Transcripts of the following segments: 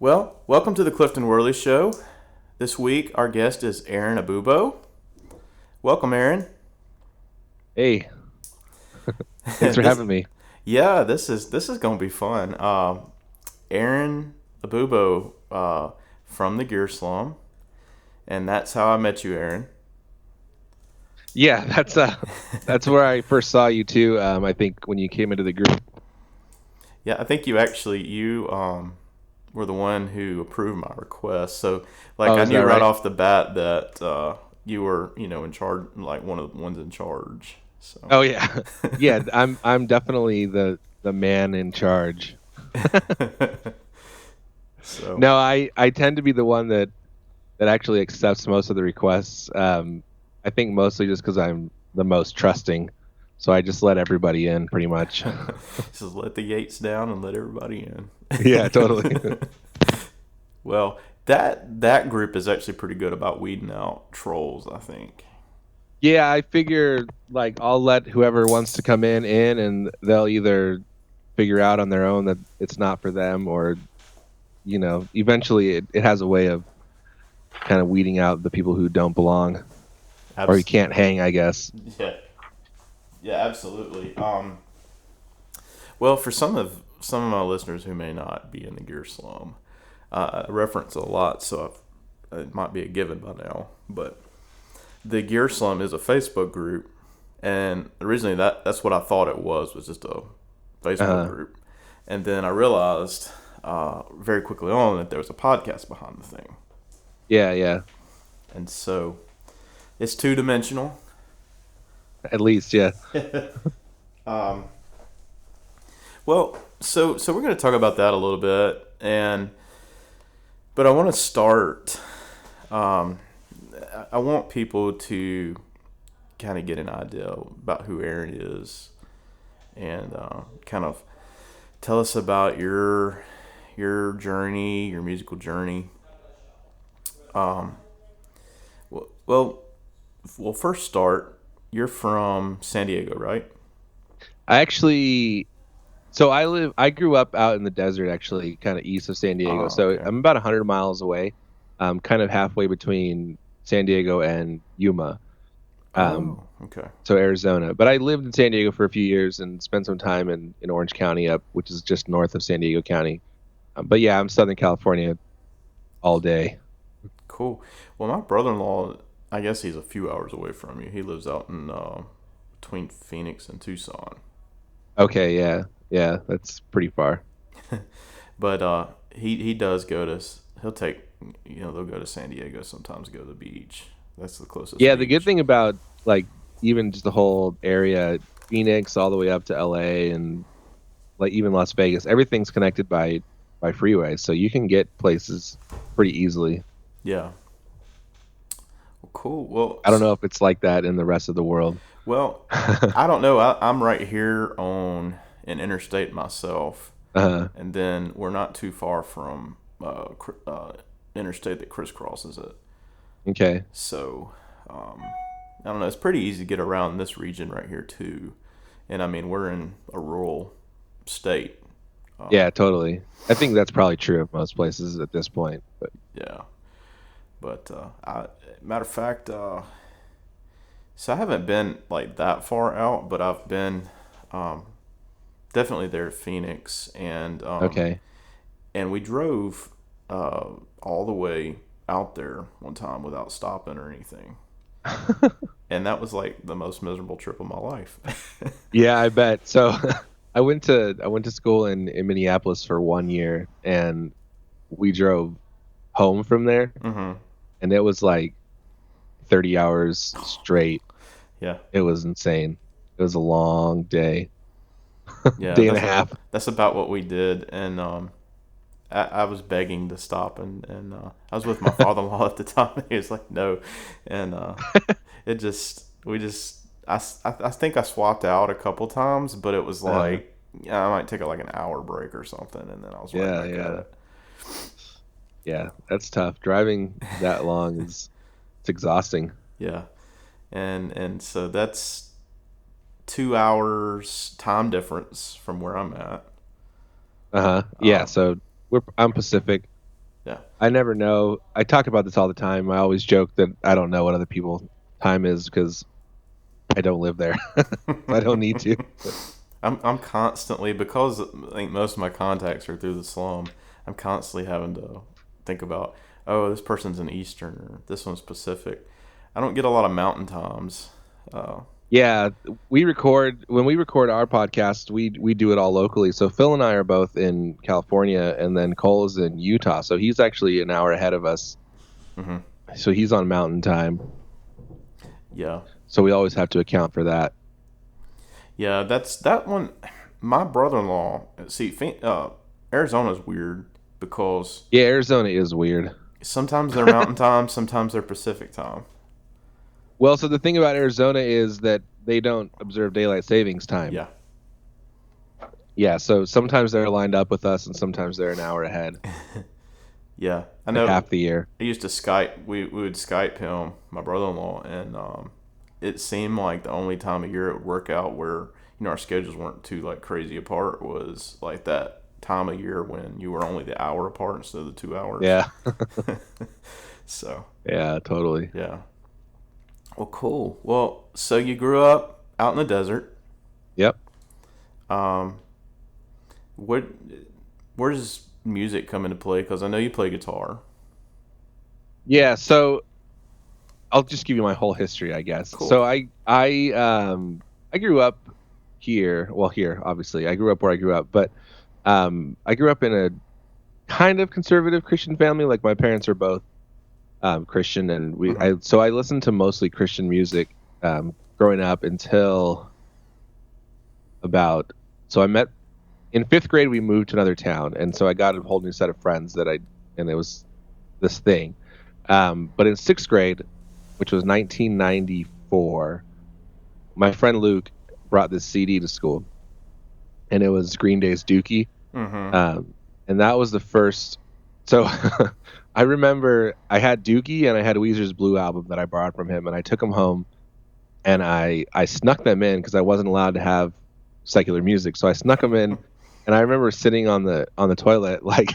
Well, welcome to the Clifton Worley Show. This week, our guest is Aaron Abubo. Welcome, Aaron. Hey, thanks for this, having me. yeah, this is gonna be fun. Aaron Abubo from the Gear Slum, and that's how I met you, Aaron. Yeah, that's where I first saw you too. I think when you came into the group. Yeah, I think you were the one who approved my request. So, like, Oh, I is that knew right right? off the bat that you were, in charge, like one of the ones in charge. So. Oh yeah, yeah. I'm definitely the man in charge. So. No, I tend to be the one that actually accepts most of the requests. I think mostly just because I'm the most trusting, so I just let everybody in pretty much. Just let the gates down and let everybody in. Yeah, totally. Well, that group is actually pretty good about weeding out trolls, I think. Yeah, I figure like I'll let whoever wants to come in, and they'll either figure out on their own that it's not for them, or eventually it has a way of kind of weeding out the people who don't belong or you Abs- can't hang, I guess. yeah, yeah, absolutely. Well, for some of my listeners who may not be in the gear slum, I reference a lot, so it might be a given by now. But the gear slum is a Facebook group, and originally that's what I thought it was just a Facebook Uh, group, and then I realized very quickly on that there was a podcast behind the thing, yeah, yeah. and so it's two dimensional. At least, yeah. Um, well, so we're going to talk about that a little bit, but I want to start. Um, I want people to kind of get an idea about who Aaron is, and kind of tell us about your journey, your musical journey. Um, well, we'll first start. You're from San Diego, right? I actually so I grew up out in the desert, actually, kind of east of San Diego. Oh, So okay. I'm about 100 miles away. Kind of halfway between San Diego and Yuma. Um, Oh, okay. so Arizona. But I lived in San Diego for a few years and spent some time in Orange County, up which is just north of San Diego County. But yeah, I'm Southern California all day. Cool. Well, my brother-in-law, I guess he's a few hours away from you. He lives out in between Phoenix and Tucson. Okay, yeah, yeah, that's pretty far. But he does go to he'll take they'll go to San Diego sometimes, go to the beach. That's the closest Yeah, the good beach. thing about like even just the whole area, Phoenix all the way up to LA and like even Las Vegas, everything's connected by freeways, so you can get places pretty easily. Yeah. Well, cool. Well, I don't know if it's like that in the rest of the world. well, I don't know. I'm right here on an interstate myself, uh, and then we're not too far from interstate that crisscrosses it. okay. So, um, I don't know. It's pretty easy to get around this region right here too. And I mean, we're in a rural state. Um, Yeah, totally. I think that's probably true of most places at this point. But yeah. But matter of fact, so I haven't been like that far out, but I've been um, definitely there at Phoenix, okay. and we drove all the way out there one time without stopping or anything, and that was like the most miserable trip of my life. Yeah, I bet. So I went to school in Minneapolis for 1 year, and we drove home from there, hmm and it was like 30 hours straight. Yeah, It was insane. It was a long day, yeah, day and a half. that's about what we did, and I was begging to stop, and I was with my father-in-law at the time. And he was like, "No," and it just we just I think I swapped out a couple times, but it was Uh, like yeah, I might take like an hour break or something, and then I was right yeah, back at yeah, it. yeah. That's tough. Driving that long is it's exhausting. Yeah, and so that's 2 hours time difference from where I'm at. Uh huh. Yeah. Um, So I'm Pacific. Yeah. I never know. I talk about this all the time. I always joke that I don't know what other people's time is because I don't live there. I don't need to. But I'm constantly, because I think most of my contacts are through the slum. I'm constantly having to think about, oh, this person's an Eastern or this one's Pacific. I don't get a lot of Mountain Times. Uh, yeah, when we record our podcast, we do it all locally. So Phil and I are both in California, and then Cole is in Utah. So he's actually an hour ahead of us. hmm So he's on Mountain Time. Yeah, So we always have to account for that. yeah. That's that one. My brother-in-law. See, Arizona's weird because Yeah, Arizona is weird. sometimes they're Mountain Time, sometimes they're Pacific Time. Well, so the thing about Arizona is that they don't observe daylight savings time. Yeah, Yeah, so sometimes they're lined up with us, and sometimes they're an hour ahead, yeah. I like know. half the year. I used to Skype. We would Skype him, my brother-in-law, and it seemed like the only time of year it would work out where our schedules weren't too like crazy apart was like that time of year when you were only the hour apart instead of the 2 hours. Yeah, So yeah, totally. yeah. Well, cool. Well, so you grew up out in the desert. Yep. Um, what where does music come into play? Because I know you play guitar. Yeah, so I'll just give you my whole history, I guess. Cool. So I grew up here. Well, here obviously. I grew up where I grew up, but I grew up in a kind of conservative Christian family. Like my parents are both Christian, and hmm so I listened to mostly Christian music growing up until about. So I met in fifth grade. We moved to another town, and so I got a whole new set of friends and it was this thing. But in sixth grade, which was 1994, my friend Luke brought this CD to school, and it was Green Day's Dookie. hmm And that was the first. So I remember I had Dookie and I had Weezer's Blue album that I borrowed from him, and I took them home and I snuck them in because I wasn't allowed to have secular music. So I snuck them in, and I remember sitting on the toilet like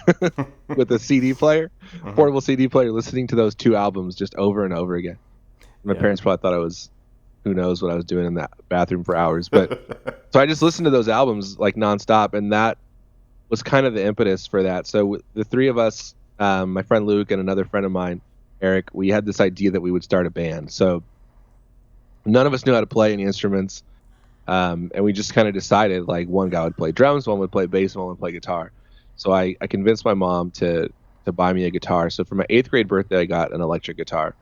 with a CD player, hmm portable CD player, listening to those two albums just over and over again. My Yeah. parents probably thought I was who knows what I was doing in that bathroom for hours, but so I just listened to those albums like nonstop, and that was kind of the impetus for that. So the three of us, my friend Luke and another friend of mine, Eric, we had this idea that we would start a band. So none of us knew how to play any instruments, and we just kind of decided like one guy would play drums, one would play bass, one would play guitar. So I convinced my mom to buy me a guitar. So for my eighth grade birthday, I got an electric guitar.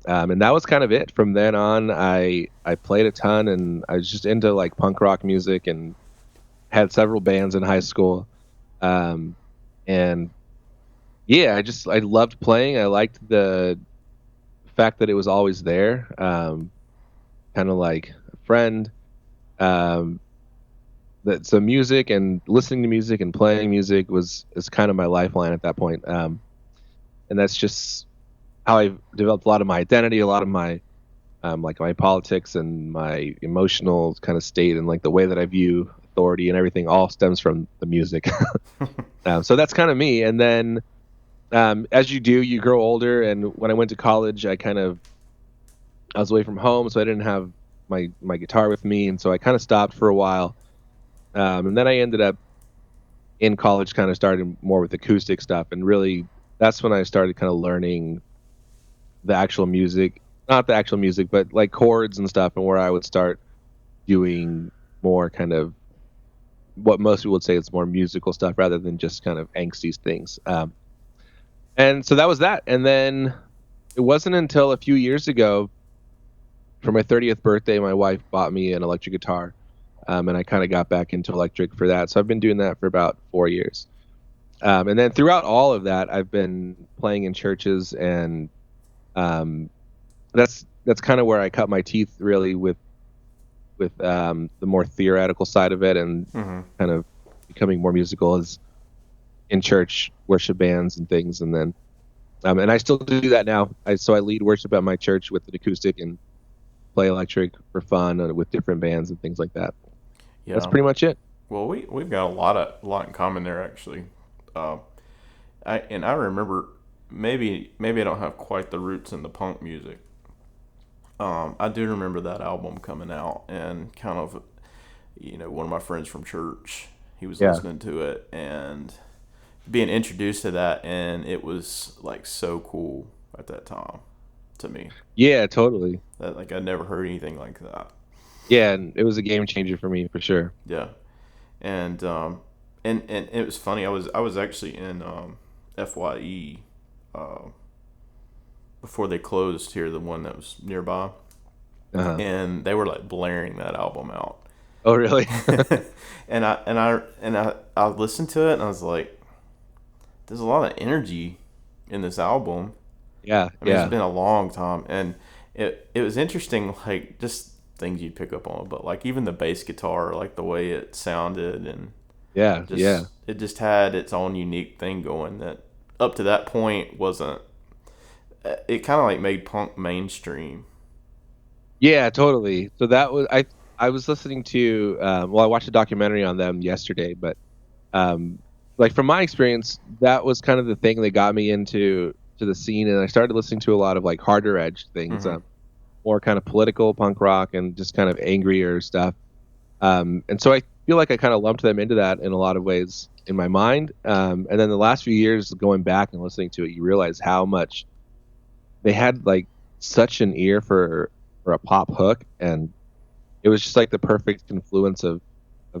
And that was kind of it. From then on, I played a ton, and I was just into like punk rock music, and had several bands in high school. Um, and yeah, I loved playing. I liked the fact that it was always there, kind of like a friend. Um, that so music and listening to music and playing music was is kind of my lifeline at that point. And that's just how I developed a lot of my identity, a lot of my like my politics and my emotional kind of state, and like the way that I view authority and everything all stems from the music. So that's kind of me. And then as you do, you grow older. And when I went to college, I was away from home, so I didn't have my guitar with me, and so I kind of stopped for a while. And then I ended up in college, kind of started more with acoustic stuff, and really that's when I started kind of learning the actual music, not the actual music, but like chords and stuff, and where I would start doing more kind of what most people would say is more musical stuff rather than just kind of angsty things. And so that was that. And then it wasn't until a few years ago, for my 30th birthday, my wife bought me an electric guitar. And I kind of got back into electric for that. So I've been doing that for about 4 years. And then throughout all of that, I've been playing in churches, and um, that's kind of where I cut my teeth really with the more theoretical side of it, and hmm kind of becoming more musical is in church worship bands and things. And then and I still do that now. So I lead worship at my church with an acoustic and play electric for fun with different bands and things like that. That's Yeah. pretty much it. Well, we've got a lot in common there actually. Uh, I remember maybe I don't have quite the roots in the punk music. I do remember that album coming out and kind of, one of my friends from church, he was Yeah. listening to it and being introduced to that, and it was like so cool at that time to me. Yeah, totally. That like I never heard anything like that. Yeah, and it was a game changer for me for sure. Yeah, and and it was funny. I was actually in Fye uh, before they closed here, the one that was nearby, Uh-huh. and they were like blaring that album out. Oh, really? I listened to it and I was like, there's a lot of energy in this album. Yeah, I mean, it's yeah, been a long time, and it was interesting, like just things you'd pick up on, but like even the bass guitar, like the way it sounded, and yeah, yeah. just it just had its own unique thing going that up to that point wasn't. It kind of like made punk mainstream. Yeah, totally. So that was I was listening to well, I watched a documentary on them yesterday, but um like from my experience, that was kind of the thing that got me into the scene, and I started listening to a lot of like harder edge things, Hmm. more kind of political punk rock and just kind of angrier stuff. And so I feel like I kind of lumped them into that in a lot of ways in my mind. And then the last few years going back and listening to it, you realize how much they had like such an ear for a pop hook, and it was just like the perfect confluence of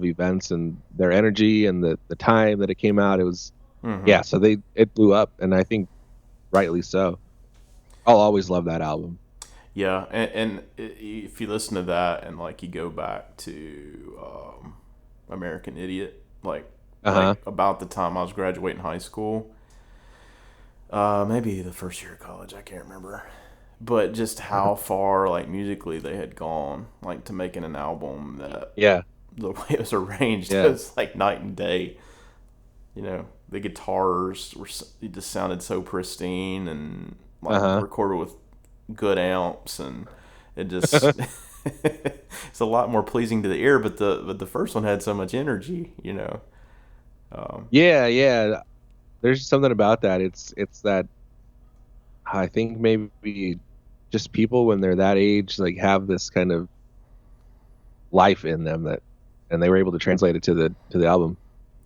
events and their energy and the time that it came out. It was Hmm. yeah, so they it blew up, and I think rightly so. I'll always love that album. Yeah, and if you listen to that and like you go back to American Idiot, Uh huh. like about the time I was graduating high school, maybe the first year of college, I can't remember, but just how far like musically they had gone, like to making an album that Yeah, the way it was arranged yeah. was like night and day. The guitars it just sounded so pristine and Uh like huh. recorded with good amps, and it just it's a lot more pleasing to the ear. But the first one had so much energy. Yeah, yeah. There's something about that. It's that I think maybe just people when they're that age like have this kind of life in them that, and they were able to translate it to the album.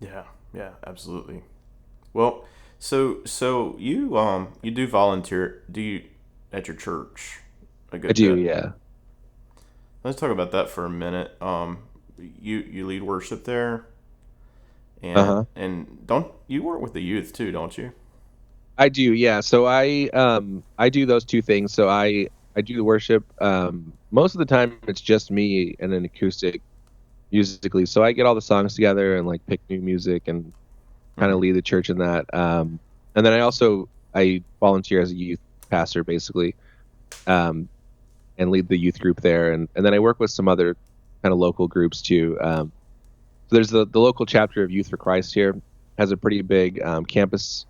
Yeah, yeah, absolutely. Well, so you do volunteer, do you, at your church a I good do, bit? yeah. Let's talk about that for a minute. You lead worship there, and Uh-huh. and don't you work with the youth too, don't you? I do, yeah. So I do those two things. So I do the worship. Most of the time it's just me and an acoustic musically. So I get all the songs together and like pick new music and kind of Hmm. lead the church in that. And then I volunteer as a youth pastor basically. Um, and lead the youth group there, and then I work with some other kind of local groups too. So there's the local chapter of Youth for Christ here has a pretty big campus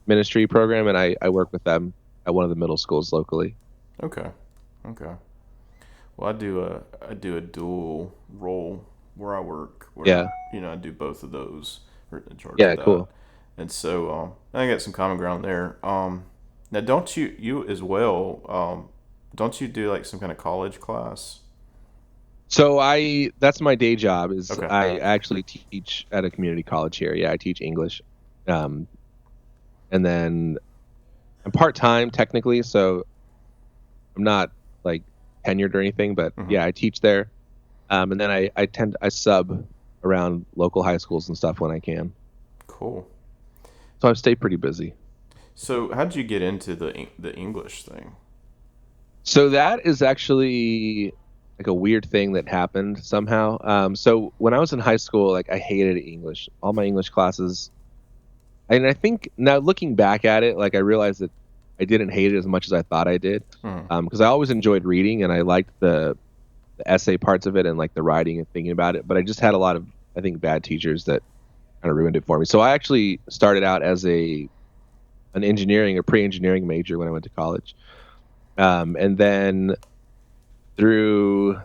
ministry program, and I work with them at one of the middle schools locally. Okay, okay. Well, I do a dual role where I work, where Yeah, I do both of those, or in charge of yeah, that, cool. and so I got some common ground there. Now, don't you as well? Don't you do like some kind of college class? So I that's my day job is Okay. I actually teach at a community college here. Yeah, I teach English, um, and then I'm part time technically, so I'm not like tenured or anything. But Hmm. yeah, I teach there. And then I sub around local high schools and stuff when I can. Cool. So I stay pretty busy. So, how did you get into the English thing? So that is actually like a weird thing that happened somehow. So when I was in high school, like I hated English. All my English classes, and I think now looking back at it, like I realized that I didn't hate it as much as I thought I did. Hmm. Because I always enjoyed reading and I liked the essay parts of it and like the writing and thinking about it. But I just had a lot of, I think, bad teachers that kind of ruined it for me. So I actually started out as a pre-engineering major when I went to college, and then through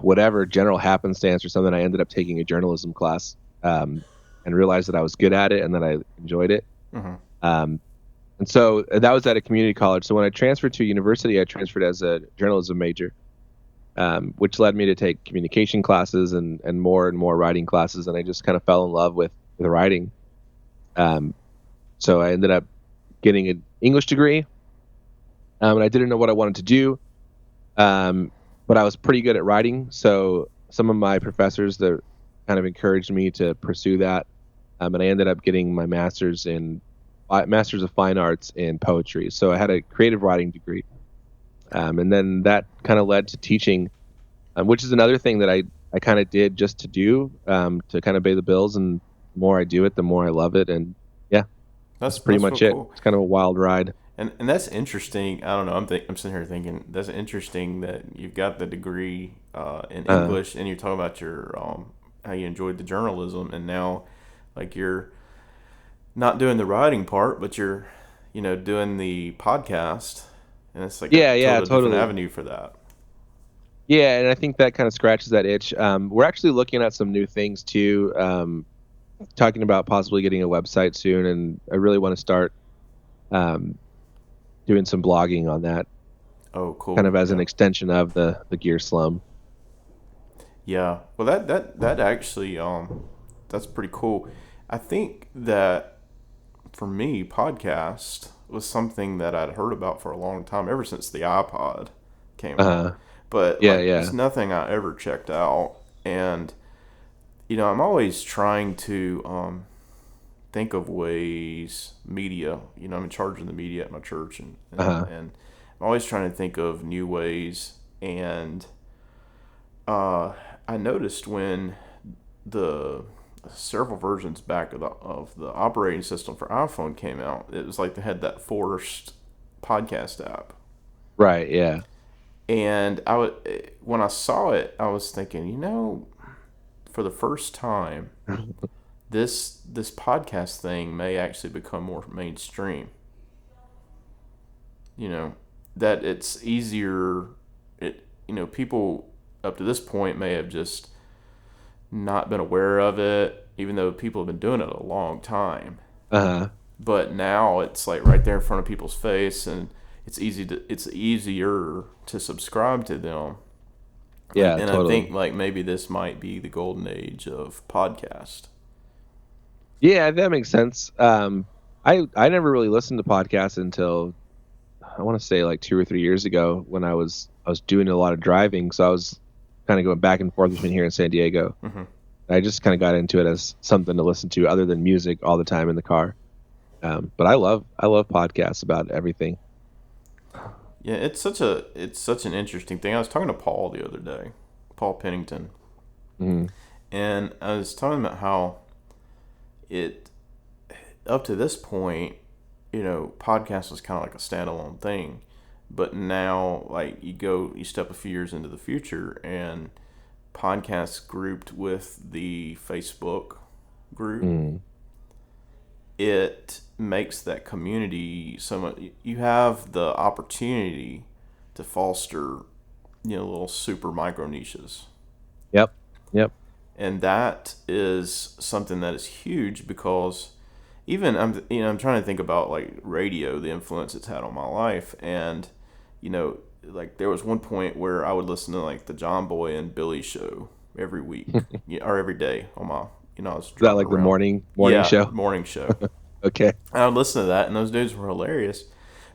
whatever general happenstance or something, I ended up taking a journalism class, and realized that I was good at it and that I enjoyed it. Mm-hmm. Um, and so that was at a community college. So when I transferred to university, I transferred as a journalism major, which led me to take communication classes and more writing classes. And I just kind of fell in love with writing. Um, so I ended up getting an English degree, and I didn't know what I wanted to do, um, but I was pretty good at writing. So some of my professors that kind of encouraged me to pursue that, and I ended up getting my master's of fine arts in poetry. So I had a creative writing degree, and then that kind of led to teaching, which is another thing that I kind of did just to do, to kind of pay the bills. And the more I do it, the more I love it. And yeah, that's pretty That's real much it. cool. It's kind of a wild ride. And that's interesting. I don't know. I'm sitting here thinking that's interesting that you've got the degree in Uh, English, and you're talking about your how you enjoyed the journalism, and now like you're not doing the writing part, but you're doing the podcast, and it's like a yeah, yeah, total different totally. avenue for that. Yeah, and I think that kind of scratches that itch. We're actually looking at some new things too. Talking about possibly getting a website soon, and I really want to start um, doing some blogging on that, Oh, kind cool. of as an Yeah. extension of the Gear Slum. Yeah. Well, that actually that's pretty cool. I think that for me, podcast was something that I'd heard about for a long time, ever since the iPod came out. Uh, But yeah, like, yeah, it's nothing I ever checked out, and I'm always trying to think of ways media. I'm in charge of the media at my church, uh, and I'm always trying to think of new ways. And I noticed when the several versions back of the operating system for iPhone came out, it was like they had that forced podcast app. right, yeah, And when I saw it, I was thinking, for the first time, this podcast thing may actually become more mainstream. You know, that it's easier. People up to this point may have just not been aware of it, even though people have been doing it a long time. uh, But now it's like right there in front of people's face, and it's easier to subscribe to them. yeah, And I totally. think like maybe this might be the golden age of podcast. Yeah, that makes sense. I never really listened to podcasts until I want to say like 2 or 3 years ago when I was doing a lot of driving, so I was kind of going back and forth between here and San Diego. Hmm. I just kind of got into it as something to listen to other than music all the time in the car. But I love podcasts about everything. Yeah, it's such an interesting thing. I was talking to Paul the other day, Paul Pennington, Mm, and I was talking about how it up to this point, podcast was kind of like a standalone thing, but now like you step a few years into the future, and podcasts grouped with the Facebook group, mm. it makes that community so much. You have the opportunity to foster, little super micro niches, Yep, yep. and that is something that is huge because even I'm trying to think about like radio, the influence it's had on my life, and like there was one point where I would listen to like the John Boy and Billy show every week, yeah, or every day on my I was Is that driving like the around. morning Yeah, show? morning show. Okay. I would listen to that, and those dudes were hilarious,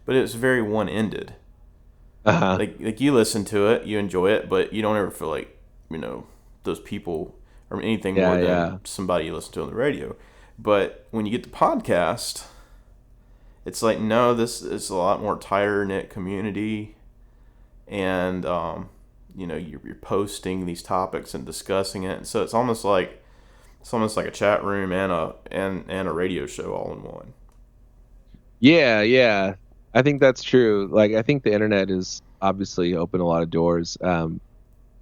but it was very one ended. Uh-huh. Like you listen to it, you enjoy it, but you don't ever feel like those people or anything Yeah, more yeah. than somebody you listen to on the radio. But when you get the podcast, it's like no, this is a lot more tighter knit community, and you're posting these topics and discussing it, and so it's almost like a chat room and a radio show all in one. Yeah, yeah. I think that's true. Like I think the internet has obviously opened a lot of doors.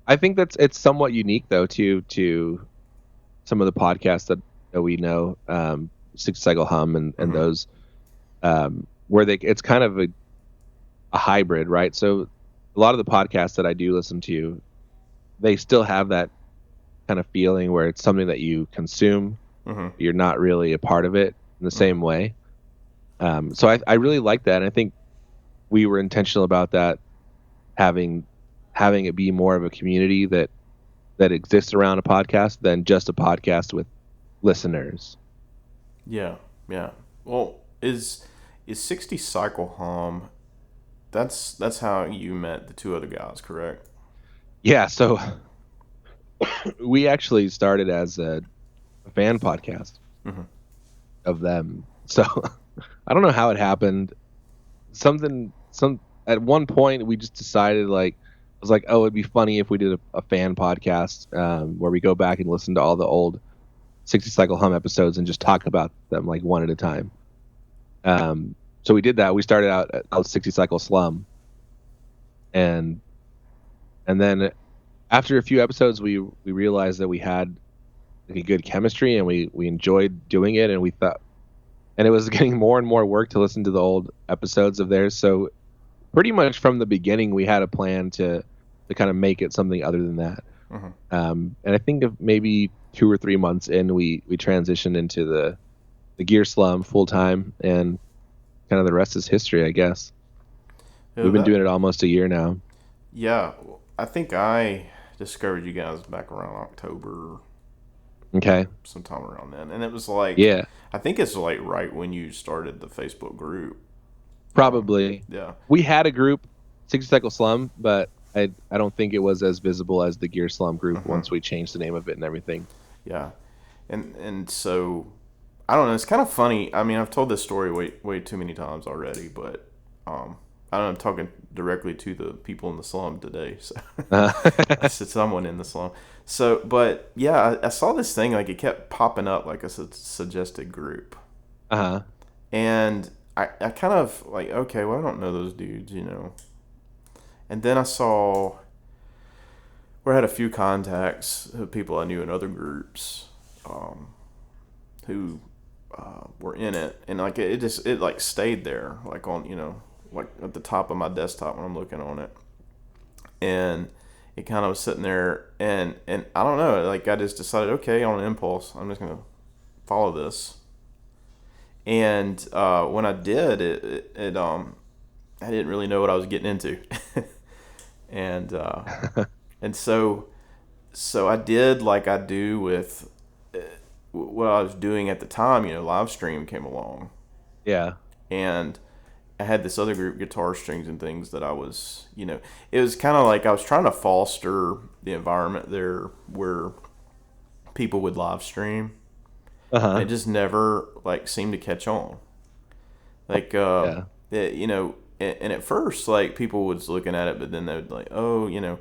I think it's somewhat unique though to some of the podcasts that we know, 6 Cycle Hum and Hmm. those, where it's kind of a hybrid, right? So a lot of the podcasts that I do listen to, they still have that kind of feeling where it's something that you consume. Hmm. You're not really a part of it in the Hmm. same way. So I really like that, and I think we were intentional about that, having it be more of a community that exists around a podcast than just a podcast with listeners. Yeah, yeah. Well, is 60 Cycle Hum? That's how you met the two other guys, correct? Yeah, so we actually started as a fan podcast Mm-hmm. of them. So I don't know how it happened. Some At one point we just decided, like, I was like, oh, it'd be funny if we did a fan podcast, where we go back and listen to all the old 60 Cycle Hum episodes and just talk about them like one at a time. So we did that. We started out at 60 Cycle Slum, and then after a few episodes, we realized that we had like a good chemistry, and we enjoyed doing it, and we thought, and it was getting more and more work to listen to the old episodes of theirs. So pretty much from the beginning, we had a plan to kind of make it something other than that. Mm-hmm. And I think of maybe 2 or 3 months in, we transitioned into the Gear Slum full time, and kind of the rest is history, I guess. Yeah, We've been doing it almost a year now. yeah, I think I discovered you guys back around October, Okay. sometime around then, and it was like, Yeah, I think it's like right when you started the Facebook group. probably. Yeah, We had a group, 60 Cycle Slum, but I don't think it was as visible as the Gear Slum group mm-hmm. once we changed the name of it and everything. Yeah, and so I don't know. It's kind of funny. I mean, I've told this story way too many times already, but I don't know. I'm talking directly to the people in the slum today, so Uh, I said someone in the slum. So, but yeah, I saw this thing, like it kept popping up like a suggested group, uh-huh. and I kind of like, okay, well, I don't know those dudes, you know. And then I saw where I had a few contacts of people I knew in other groups, who were in it, and like it like stayed there, like on, you know, like at the top of my desktop when I'm looking on it, and it kind of was sitting there, and I don't know, like I just decided, okay, on an impulse, I'm just gonna follow this, and when I did, it I didn't really know what I was getting into, and and so I did like I do with what I was doing at the time. You know, live stream came along, Yeah. and I had this other group, Guitar Strings and Things, that I was, you know, it was kind of like I was trying to foster the environment there where people would live stream, and Uh-huh. it just never like seemed to catch on. Like, Yeah. you know, and at first, like people was looking at it, but then they would like, oh, you know,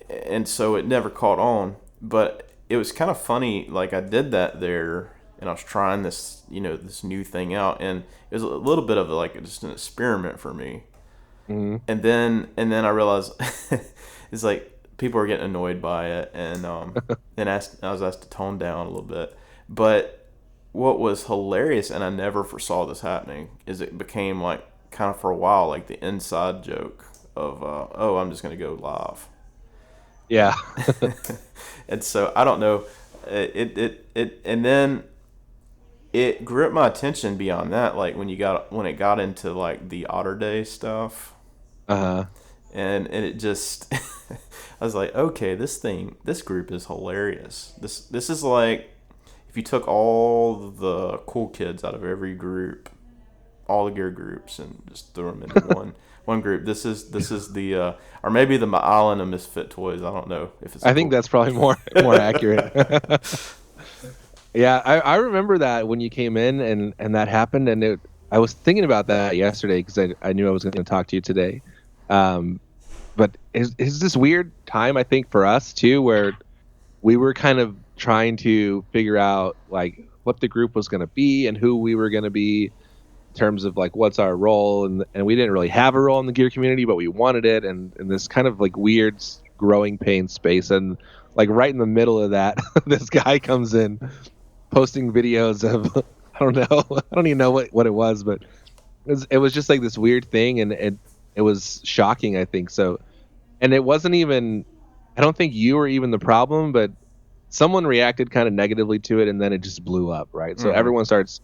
and so it never caught on. But it was kind of funny. Like I did that there, and I was trying this, you know, this new thing out, and it was a little bit of like just an experiment for me. Hmm. And then I realized it's like people are getting annoyed by it, and I was asked to tone down a little bit. But what was hilarious, and I never foresaw this happening, is it became like kind of for a while like the inside joke of oh, I'm just gonna go live. Yeah. And so I don't know, and then it gripped my attention beyond that, like when it got into like the Otter Day stuff, Uh-huh. and it just I was like, okay, this group is hilarious. This is like if you took all the cool kids out of every group, all the gear groups, and just threw them into one group. This is the or maybe the Island of Misfit Toys. I don't know if it's a I think cool. that's probably more accurate. Yeah, I remember that when you came in and that happened, and I was thinking about that yesterday because I knew I was going to talk to you today. Um, but is this weird time, I think, for us too, where we were kind of trying to figure out like what the group was going to be and who we were going to be in terms of like what's our role, and we didn't really have a role in the gear community, but we wanted it, and this kind of like weird growing pain space, and like right in the middle of that, this guy comes in posting videos of I don't know, I don't even know what it was, but it was just like this weird thing, and it was shocking, I think. So, and it wasn't even, I don't think you were even the problem, but someone reacted kind of negatively to it, and then it just blew up, right? So Mm-hmm. everyone starts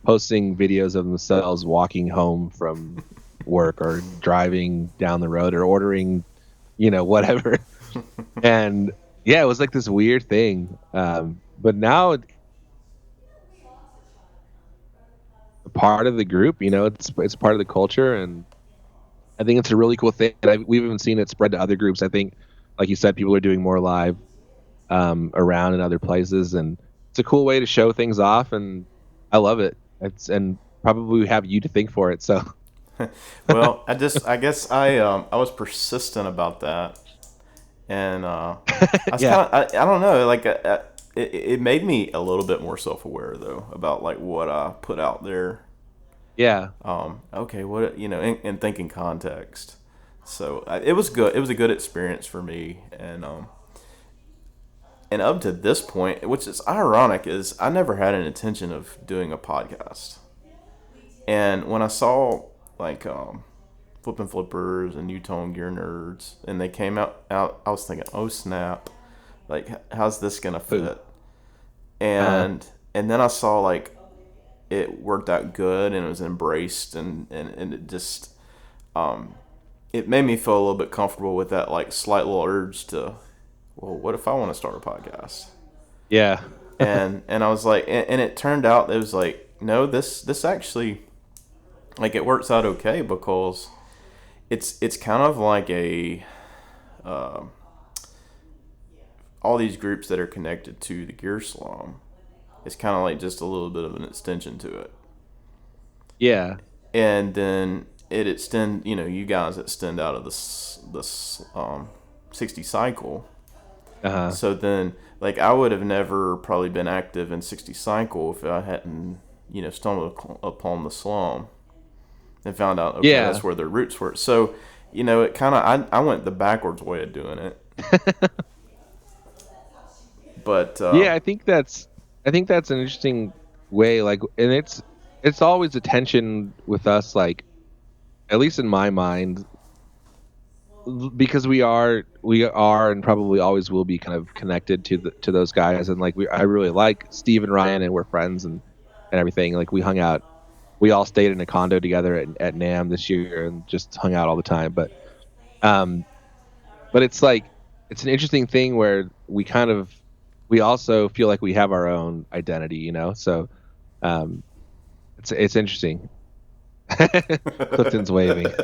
posting videos of themselves walking home from work or driving down the road or ordering, whatever. And yeah, it was like this weird thing. But now it's a part of the group, it's part of the culture, and I think it's a really cool thing. And we've even seen it spread to other groups. I think, like you said, people are doing more live around in other places, and it's a cool way to show things off, and I love it. And probably we have you to thank for it. So Well, I guess I was persistent about that, and I was yeah, kind of I don't know, like it made me a little bit more self aware though about like what I put out there. yeah, Okay, what and thinking context. So it was good. It was a good experience for me, and up to this point, which is ironic, is I never had an intention of doing a podcast. And when I saw like Flippin' Flippers and Utone Gear Nerds, and they came out, I was thinking, oh snap, like how's this gonna Ooh. fit? uh And then I saw like it worked out good and it was embraced, and it just it made me feel a little bit comfortable with that like slight little urge to, well, what if I want to start a podcast? yeah, And I was like, and it turned out it was like, no, this actually, like, it works out okay because it's kind of like a all these groups that are connected to the Gear Slum. It's kind of like just a little bit of an extension to it, yeah, and then it extend, you guys extend out of this 60 cycle. uh-huh, So then, like, I would have never probably been active in 60 cycle if I hadn't, stumbled upon the slum and found out, okay, yeah. that's where their roots were. So, it kind of, I went the backwards way of doing it. But, Yeah, I think that's an interesting way, like, and it's always a tension with us, like, at least in my mind, because we are and probably always will be kind of connected to those guys, and like I really like Steve and Ryan, and we're friends, and everything. Like, we hung out, we all stayed in a condo together at NAM this year and just hung out all the time. Um but it's like, it's an interesting thing where we also feel like we have our own identity, so um it's interesting. Clifton's waving.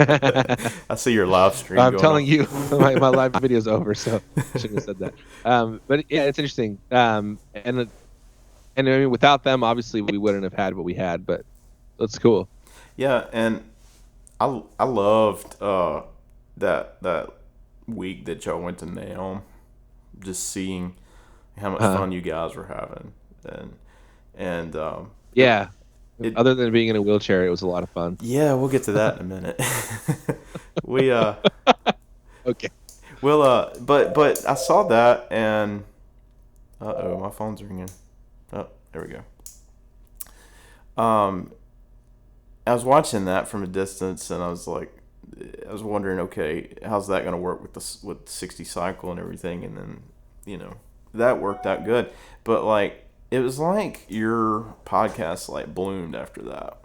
I see your live stream I'm going on. telling you, my live video's over, so I shouldn't have said that. But yeah, it's interesting. And I mean, without them, obviously, we wouldn't have had what we had. But that's cool. Yeah, and I loved that week that y'all went to Naum, just seeing how much Uh, fun you guys were having, and yeah. it Other than being in a wheelchair, it was a lot of fun. yeah, we'll get to that in a minute. we Okay. will but I saw that, and oh, my phone's ringing. Oh, there we go. I was watching that from a distance, and I was like, I was wondering, okay, how's that going to work with with 60 cycle and everything, and then that worked out good, but like it was like your podcast like bloomed after that,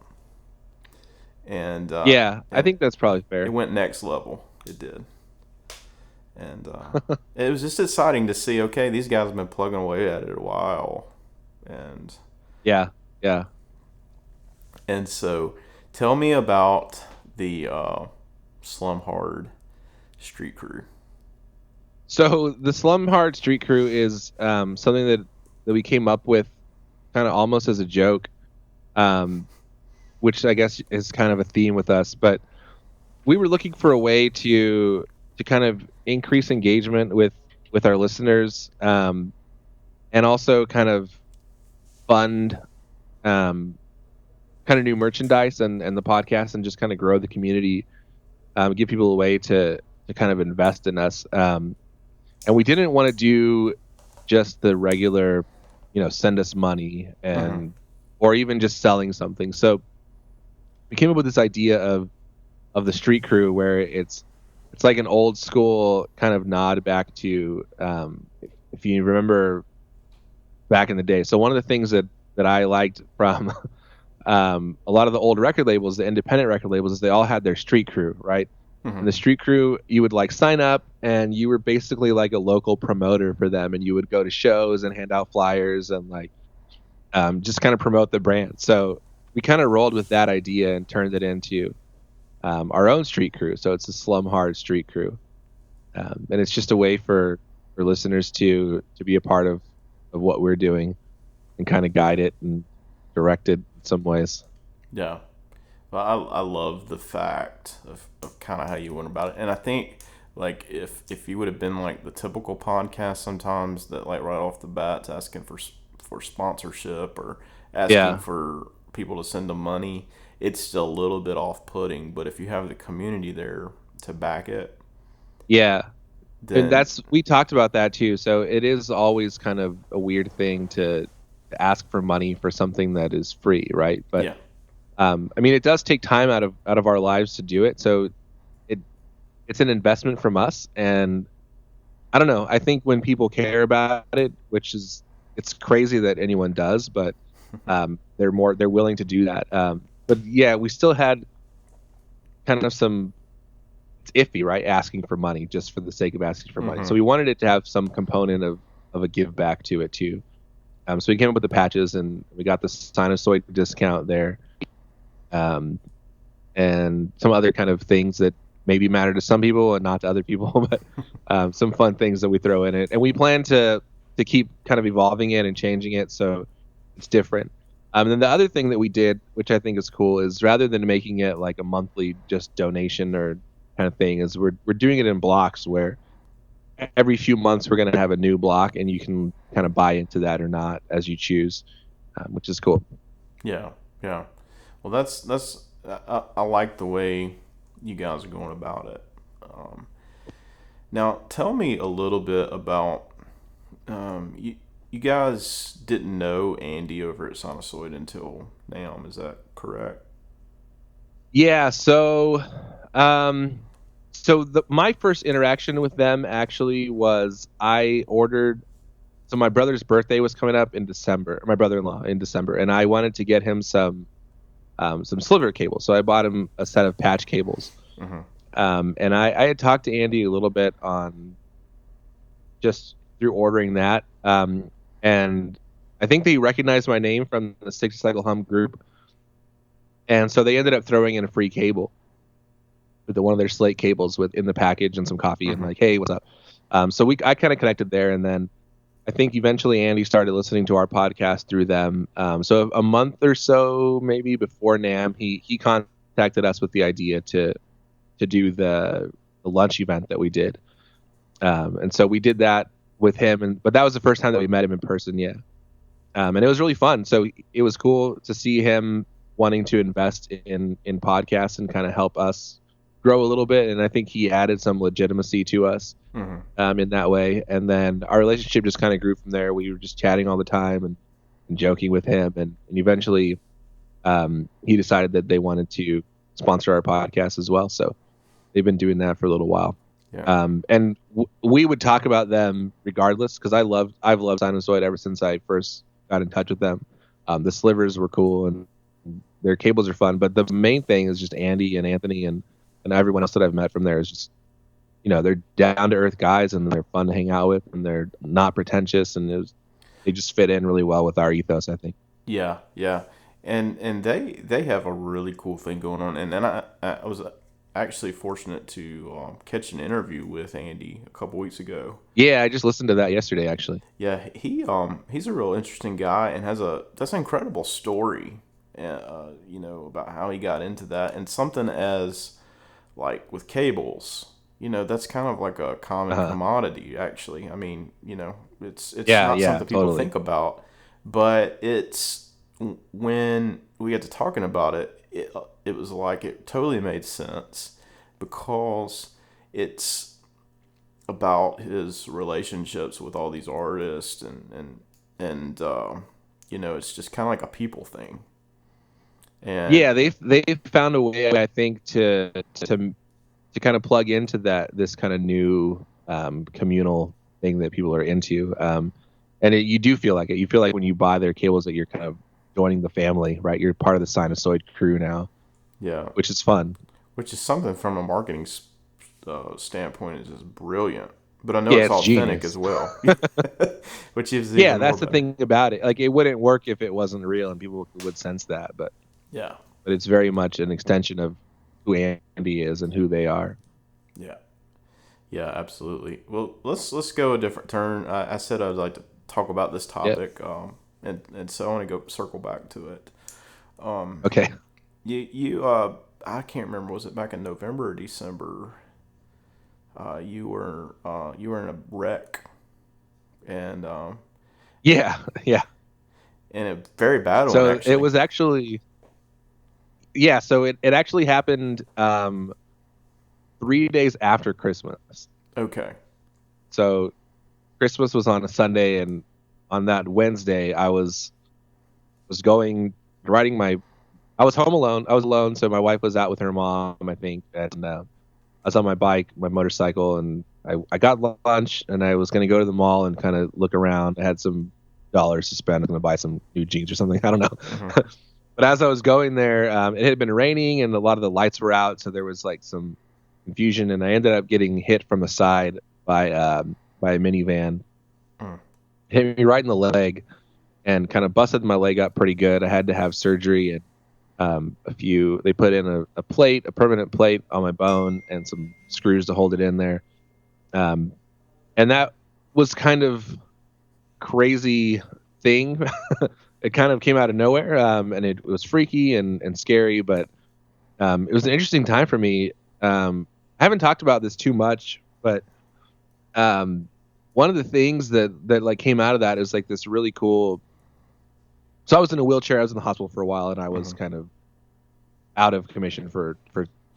and Yeah, I and think that's probably it fair. went next level. It did, and it was just exciting to see. Okay, these guys have been plugging away at it a while, and Yeah, yeah. so tell me about the Slum Hard Street Crew. So the Slum Hard Street Crew is something that we came up with kind of almost as a joke, um, which I guess is kind of a theme with us. But we were looking for a way to kind of increase engagement with our listeners, and also kind of fund um, kind of new merchandise and the podcast, and just kind of grow the community, give people a way to kind of invest in us. And we didn't want to do just the regular, send us money, Mm-hmm. and or even just selling something. So we came up with this idea of the Street Crew, where it's like an old school kind of nod back to, if you remember back in the day. So one of the things that I liked from a lot of the old record labels, the independent record labels, they all had their street crew, right? Mm-hmm. And the street crew, you would like sign up, and you were basically like a local promoter for them, and you would go to shows and hand out flyers and like just kind of promote the brand. So we kind of rolled with that idea and turned it into our own street crew. So it's a Slum Hard street crew, and it's just a way for listeners to be a part of what we're doing and kind of guide it and direct it in some ways. Yeah. Well, I love the fact of kind of how you went about it. And I think, like, if you would have been like the typical podcast sometimes that, like, right off the bat, asking for sponsorship or asking for people to send them money, it's still a little bit off-putting. But if you have the community there to back it, Yeah. And then we talked about that too. So it is always kind of a weird thing to ask for money for something that is free, right? But yeah, I mean, it does take time out of our lives to do it. So it's an investment from us, and I don't know. I think when people care about it, it's crazy that anyone does, but they're willing to do that. But yeah, we still had kind of some, it's iffy, right? Asking for money just for the sake of asking for money. So we wanted it to have some component of a give back to it too. So we came up with the patches, and we got the sinusoid discount there, and some other kind of things that maybe matter to some people and not to other people, but some fun things that we throw in it. And we plan to keep kind of evolving it and changing it so it's different. And then the other thing that we did, which I think is cool, is rather than making it like a monthly just donation or kind of thing, is we're doing it in blocks where every few months we're going to have a new block, and you can kind of buy into that or not as you choose, which is cool. yeah, yeah. Well, I like the way you guys are going about it. Now, tell me a little bit about you. You guys didn't know Andy over at Sinusoid until now. Is that correct? Yeah. So, my first interaction with them actually was I ordered. So my brother's birthday was coming up in December. My brother-in-law in December, and I wanted to get him some sliver cables. So I bought him a set of patch cables. Mm-hmm. And I had talked to Andy a little bit on just through ordering that. And I think they recognized my name from the 60 Cycle Hum group. And so they ended up throwing in a free cable with one of their slate cables in the package and some coffee and like, hey, what's up? So I kind of connected there. And then I think eventually Andy started listening to our podcast through them. So a month or so, maybe before NAMM, he contacted us with the idea to do the lunch event that we did. And so we did that with him, but that was the first time that we met him in person. Yeah. And it was really fun. So it was cool to see him wanting to invest in podcasts and kind of help us grow a little bit. And I think he added some legitimacy to us in that way. And then our relationship just kind of grew from there. We were just chatting all the time and joking with him. And eventually he decided that they wanted to sponsor our podcast as well. So they've been doing that for a little while. Yeah. And we would talk about them regardless, because I've loved Sinusoid ever since I first got in touch with them. The slivers were cool and their cables are fun, but the main thing is just Andy and Anthony and everyone else that I've met from there is just, they're down to earth guys and they're fun to hang out with and they're not pretentious, and they just fit in really well with our ethos, I think. Yeah, yeah. And they have a really cool thing going on. And then I was actually fortunate to catch an interview with Andy a couple weeks ago. Yeah, I just listened to that yesterday, actually. Yeah, he's a real interesting guy and that's an incredible story, about how he got into that, and something as like with cables, that's kind of like a common commodity. Actually, I mean, it's not something people think about, but it's when we get to talking about it, it was like it totally made sense because it's about his relationships with all these artists and it's just kind of like a people thing. And yeah, they've found a way, I think, to kind of plug into this kind of new communal thing that people are into. And you do feel like it. You feel like when you buy their cables that you're kind of joining the family, right? You're part of the sinusoid crew now, Yeah. which is fun. Which is something from a marketing standpoint is just brilliant. But I know Yeah, it's it's authentic genius. as well, which is Yeah, even more that's the better. thing about it. Like, it wouldn't work if it wasn't real, and people would sense that. Yeah. But it's very much an extension of who Andy is and who they are. Yeah. Yeah, absolutely. Well, let's go a different turn. I said I'd like to talk about this Yeah. topic, and so I want to go circle back to it. Okay. You I can't remember, was it back in November or December? You were in a wreck, and Yeah. Yeah. and a very bad one So it actually. was actually, yeah. So it actually happened 3 days after Christmas. Okay. So Christmas was on a Sunday, and on that Wednesday, I was going riding my. I was home alone. I was alone, so my wife was out with her mom, I think, and I was on my bike, my motorcycle, and I got lunch, and I was gonna go to the mall and kind of look around. I had some dollars to spend. I was gonna buy some new jeans or something. I don't know. Hmm. But as I was going there, it had been raining and a lot of the lights were out, so there was like some confusion, and I ended up getting hit from the side by a minivan. Mm. Hit me right in the leg and kind of busted my leg up pretty good. I had to have surgery, and they put in a permanent plate on my bone and some screws to hold it in there. Um, and that was kind of crazy thing. It kind of came out of nowhere, and it was freaky and scary, but it was an interesting time for me. I haven't talked about this too much, but um, one of the things that like came out of that is like this really cool. So I was in a wheelchair. I was in the hospital for a while, and I was Hmm. kind of out of commission for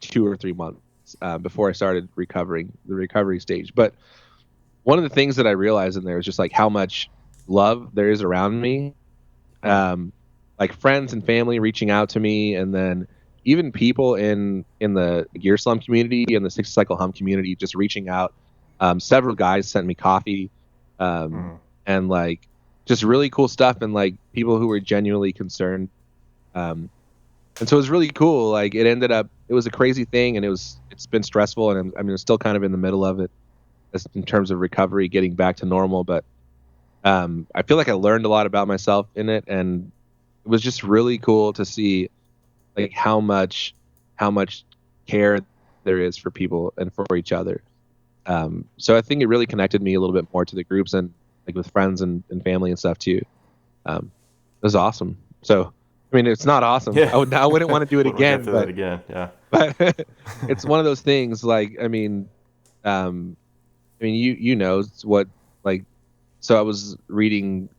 2 or 3 months before I started recovering the recovery stage. But one of the things that I realized in there is just like how much love there is around me, Mm. um, like friends and family reaching out to me, and then even people in the Gear Slum community and the 60 Cycle Hum community just reaching out. Several guys sent me coffee, um, Mm. and like just really cool stuff, and like people who were genuinely concerned. Um, and so it was really cool. Like it was a crazy thing, and it's been stressful, and I mean, it's still kind of in the middle of it as in terms of recovery, getting back to normal. But I feel like I learned a lot about myself in it, and it was just really cool to see like how much care there is for people and for each other. So I think it really connected me a little bit more to the groups and like with friends and family and stuff too. It was awesome. So I mean, it's not awesome. Yeah. I wouldn't want to do it Wouldn't go again, through that but again. Yeah. but it's one of those things. Like um, you know it's what like. So I was reading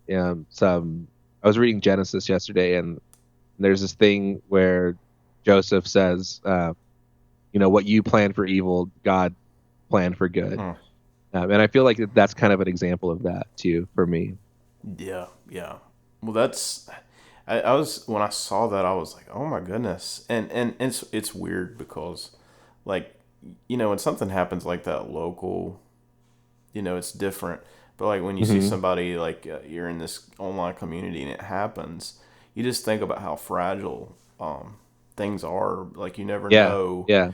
Genesis yesterday, and there's this thing where Joseph says, what you plan for evil, God planned for good. Mm. And I feel like that's kind of an example of that too for me. Yeah. Yeah. Well, I was when I saw that I was like, oh my goodness, and it's weird because, like, when something happens like that local, it's different. But like when you see Hmm. somebody like you're in this online community and it happens, you just think about how fragile things are. Like you never Yeah, know yeah.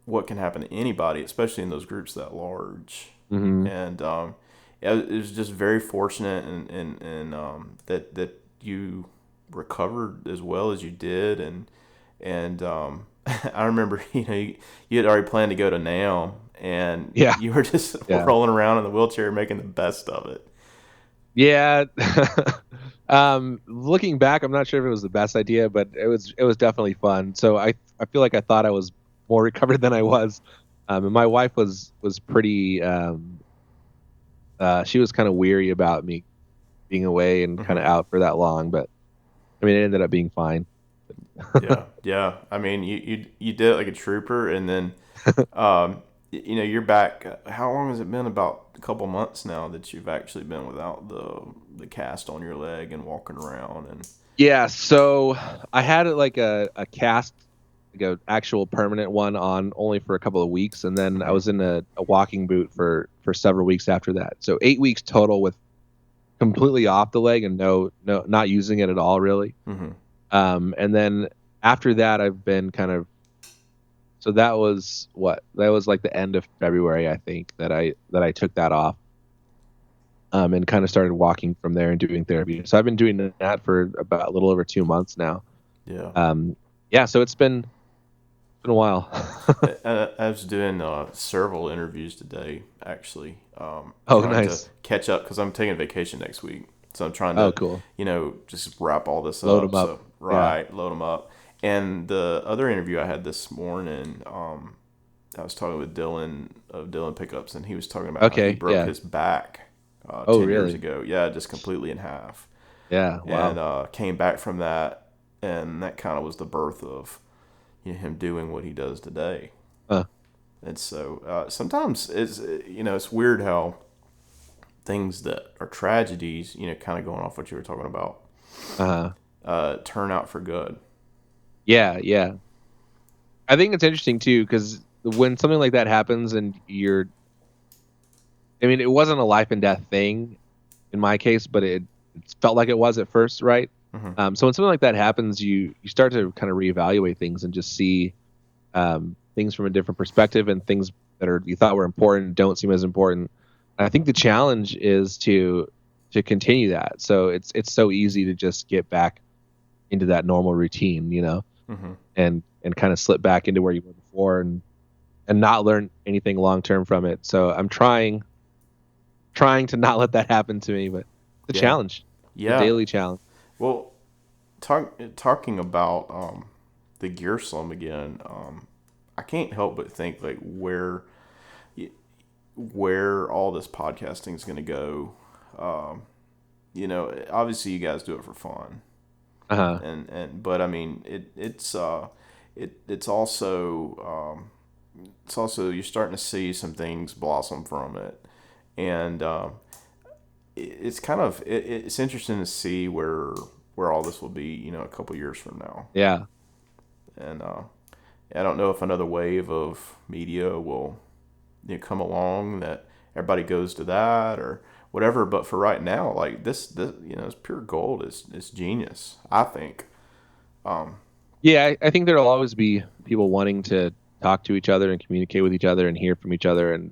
what can happen to anybody, especially in those groups that large. Hmm. And yeah, it was just very fortunate and that you recovered as well as you did, and I remember you had already planned to go to Nam, and Yeah, you were just yeah, rolling around in the wheelchair making the best of it. yeah. Looking back, I'm not sure if it was the best idea, but it was definitely fun. So I feel like I thought I was more recovered than I was. And my wife was pretty. She was kind of weary about me being away and kind Hmm. of out for that long, but I mean, it ended up being fine. Yeah, yeah. I mean, you did it like a trooper, and then you're back. How long has it been? About a couple months now that you've actually been without the cast on your leg and walking around and. Yeah, so I had like a cast, like a actual permanent one on only for a couple of weeks, and then I Mhm. was in a walking boot for several weeks after that. So 8 weeks total with completely off the leg and not using it at all really. Mm-hmm. And then after that, I've been kind of, so that was like the end of February, I think, that I took that off, and kind of started walking from there and doing therapy. So I've been doing that for about a little over 2 months now. Yeah. Yeah, so it's been a while. I was doing several interviews today, actually, Oh, trying to nice. catch up because I'm taking vacation next week. So I'm trying Oh, to, cool. just wrap all this Load up. them up. So, Yeah. right, load them up. And the other interview I had this morning, I was talking with Dylan of Dylan Pickups, and he was talking about how he Okay. broke Yeah. his back Oh, 10 years really? ago. Yeah, just completely in half. Yeah. And Wow. came back from that, and that kind of was the birth of him doing what he does today. Huh. And so sometimes it's weird how things that are tragedies, kind of going off what you were talking about, Uh-huh. turn out for good. Yeah. Yeah. I think it's interesting too because when something like that happens and I mean, it wasn't a life and death thing in my case, but it felt like it was at first, right? Hmm. So when something like that happens, you start to kind of reevaluate things and just see things from a different perspective, and things that are you thought were important don't seem as important. And I think the challenge is to continue that. So it's so easy to just get back into that normal routine, Hmm. and kind of slip back into where you were before, and not learn anything long term from it. So I'm trying to not let that happen to me, but the Yeah. challenge, the Yeah. daily challenge. Well, talking about the gear slum again, I can't help but think like where all this podcasting is going to go. Obviously you guys do it for fun, Uh-huh. and but I mean it's also you're starting to see some things blossom from it, and it's kind of it's interesting to see where all this will be, a couple years from now. Yeah. And I don't know if another wave of media will come along that everybody goes to that or whatever. But for right now, like this it's pure gold. It's genius, I think. Um, Yeah, I think there'll always be people wanting to talk to each other and communicate with each other and hear from each other. And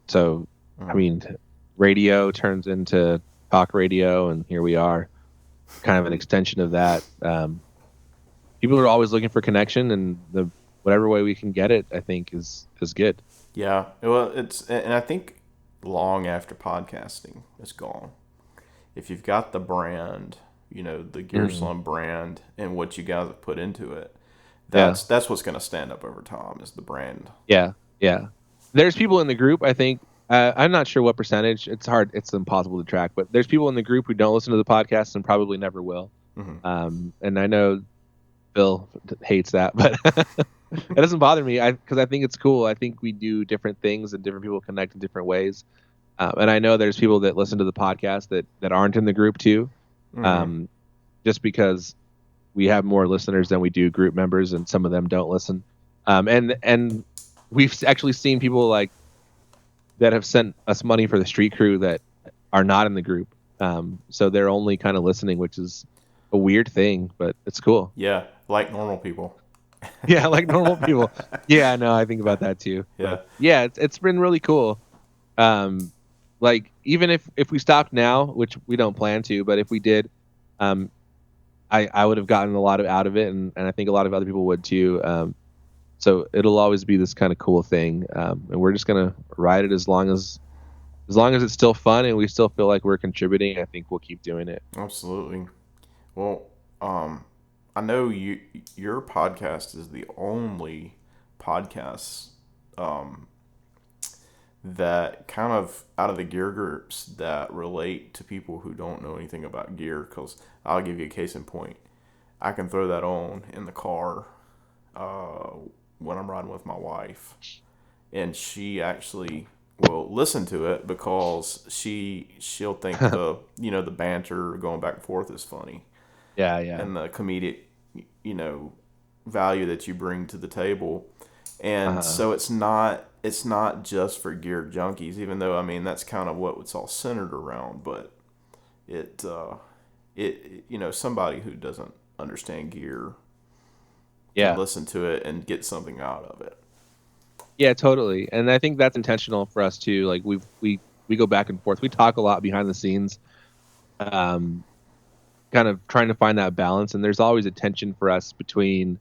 so, I mhm. mean, radio turns into talk radio, and here we are, kind of an extension of that. People are always looking for connection, and the whatever way we can get it, I think, is good. Yeah, well, and I think long after podcasting is gone, if you've got the brand, the Gear Mhm. Slum brand and what you guys have put into it, Yeah, that's what's going to stand up over time is the brand. yeah, yeah. There's people in the group. I think I'm not sure what percentage. It's hard. It's impossible to track. But there's people in the group who don't listen to the podcast and probably never will. Hmm. And I know Bill hates that, but it doesn't bother me. Because I think it's cool. I think we do different things and different people connect in different ways. And I know there's people that listen to the podcast that aren't in the group too. Hmm. Um, just because we have more listeners than we do group members, and some of them don't listen. And we've actually seen people like that have sent us money for the street crew that are not in the group. So they're only kind of listening, which is a weird thing, but it's cool. Yeah, like normal people. Yeah, like normal people. Yeah, no, I think about that too. Yeah. But yeah, it's been really cool. Um, like even if we stopped now, which we don't plan to, but if we did, um, I would have gotten a lot out of it, and I think a lot of other people would too. So it'll always be this kind of cool thing, and we're just gonna ride it as long as it's still fun and we still feel like we're contributing. I think we'll keep doing it. Absolutely. Well, um, I know your podcast is the only podcast um, that kind of out of the gear groups that relate to people who don't know anything about gear. Because I'll give you a case in point. I can throw that on in the car uh, when I'm riding with my wife, and she actually will listen to it because she'll think the banter going back and forth is funny, Yeah, yeah. and the comedic you know value that you bring to the table. And Uh, so it's not just for gear junkies, even though I mean that's kind of what it's all centered around. But it somebody who doesn't understand gear can Yeah. listen to it and get something out of it. Yeah, totally. And I think that's intentional for us too. Like we go back and forth. We talk a lot behind the scenes, um, kind of trying to find that balance. And there's always a tension for us between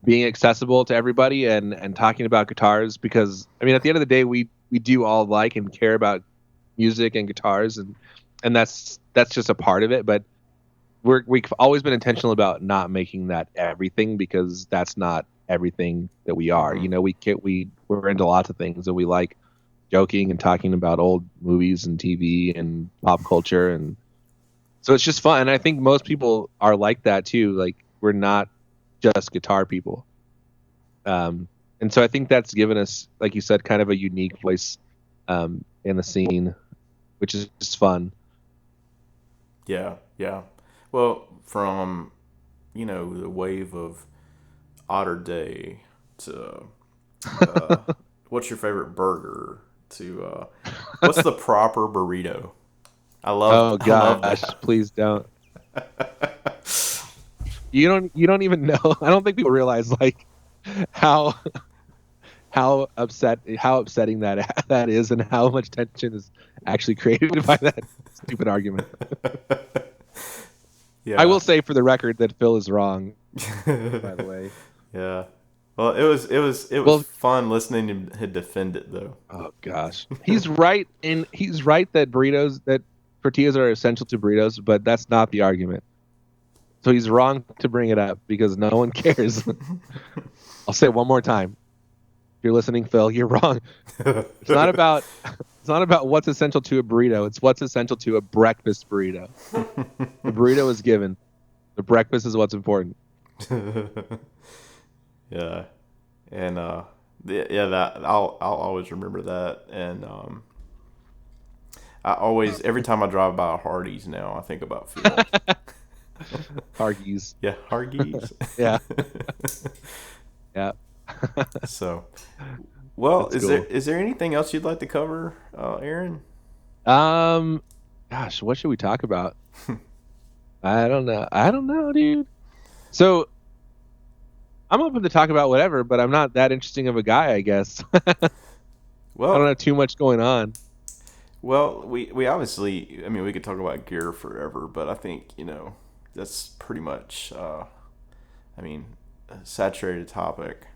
being accessible to everybody and talking about guitars, because I mean at the end of the day we do all like and care about music and guitars, and that's just a part of it. But we've always been intentional about not making that everything, because that's not everything that we are. Mm-hmm. We're into lots of things, and we like joking and talking about old movies and TV and pop culture, and so it's just fun. And I think most people are like that too. Like, we're not just guitar people. And so I think that's given us, like you said, kind of a unique voice in the scene, which is just fun. Yeah, yeah. Well, from the wave of Otter Day to uh, what's your favorite burger to what's the proper burrito? Oh I love gosh, that. please don't. You don't even know. I don't think people realize like how how upsetting that is, and how much tension is actually created by that stupid argument. I Yeah. will say for the record that Phil is wrong, by the way. Yeah. Well, it was Well, fun listening to him defend it though. oh gosh, he's right that tortillas are essential to burritos, but that's not the argument. So he's wrong to bring it up because no one cares. I'll say it one more time. If you're listening, Phil, you're wrong. It's not about what's essential to a burrito. It's what's essential to a breakfast burrito. The burrito is given. The breakfast is what's important. Yeah. And yeah, that I'll always remember that. And I always every time I drive by a Hardee's now, I think about Phil. Hargies. Yeah, Hardee's. Yeah. Yeah. So, well, That's is cool. there anything else you'd like to cover, Aaron? Um, Gosh, what should we talk about? I don't know. I don't know, dude. So I'm open to talk about whatever, but I'm not that interesting of a guy, I guess. I don't Well, have too much going on. we obviously, I mean, we could talk about gear forever, but I think that's pretty much, I mean, a saturated topic.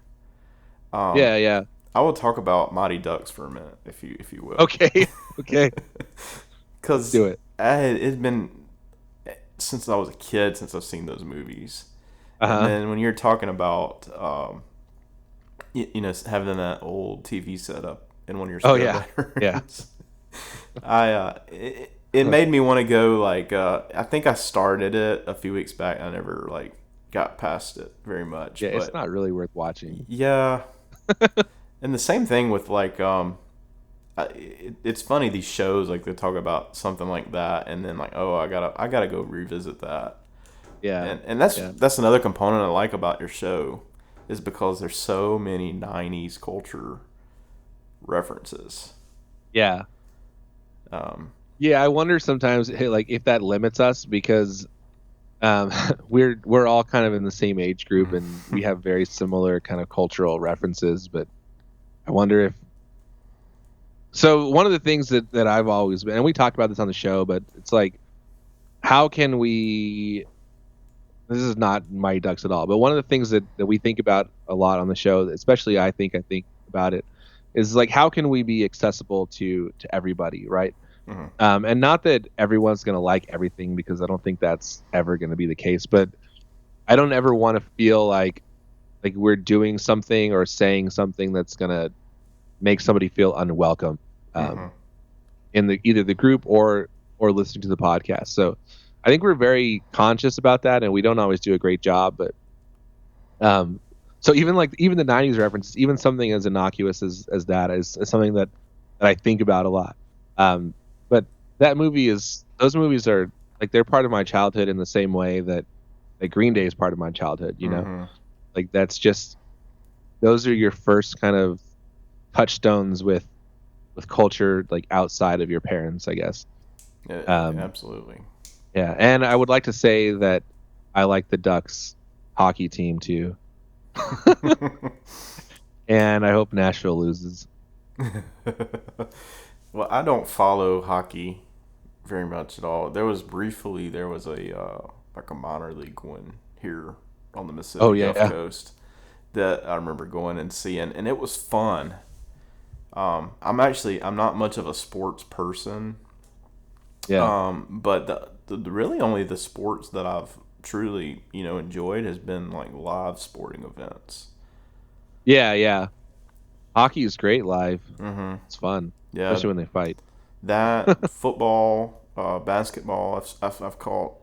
Um, Yeah, yeah. I will talk about Mighty Ducks for a minute, if you will, Okay. Okay. Let's because do it. it's been since I was a kid since I've seen those movies, and Uh-huh. then when you're talking about having that old TV setup in one of your Oh spare yeah. Yeah. bedrooms, it made me want to go like I think I started it a few weeks back. I never like got past it very much, Yeah, it's but not really worth watching. yeah, and the same thing with like it's funny these shows like they talk about something like that and then like oh I gotta go revisit that Yeah. and that's Yeah. that's another component I like about your show is because there's so many '90s culture references. Yeah. Um, Yeah, I wonder sometimes, hey, like if that limits us, because we're all kind of in the same age group and we have very similar kind of cultural references, but I wonder if so one of the things that I've always been, and we talked about this on the show, but it's like how can we, this is not Mighty Ducks at all, but one of the things that we think about a lot on the show, especially I think about it, is like how can we be accessible to everybody, right? mhm. And not that everyone's gonna like everything, because I don't think that's ever gonna be the case, but I don't ever want to feel like we're doing something or saying something that's gonna make somebody feel unwelcome, um, Mhm. in the either the group or listening to the podcast. So I think we're very conscious about that, and we don't always do a great job. But um, so even the '90s references, even something as innocuous as that is something that I think about a lot. But those movies are like they're part of my childhood in the same way that Green Day is part of my childhood. Mhm. Like that's just those are your first kind of touchstones with culture, like outside of your parents, I guess. Um, Absolutely. yeah, and I would like to say that I like the Ducks hockey team too, and I hope Nashville loses. Well, I don't follow hockey very much at all. There was a like a minor league one here on the Oh Mississippi Gulf yeah, Coast that I remember going and seeing, and it was fun. I'm not much of a sports person, yeah, but the really only the sports that I've truly enjoyed has been like live sporting events. yeah. Hockey is great live. Mm-hmm. It's fun, Yeah, especially when they fight. that football, basketball. I've caught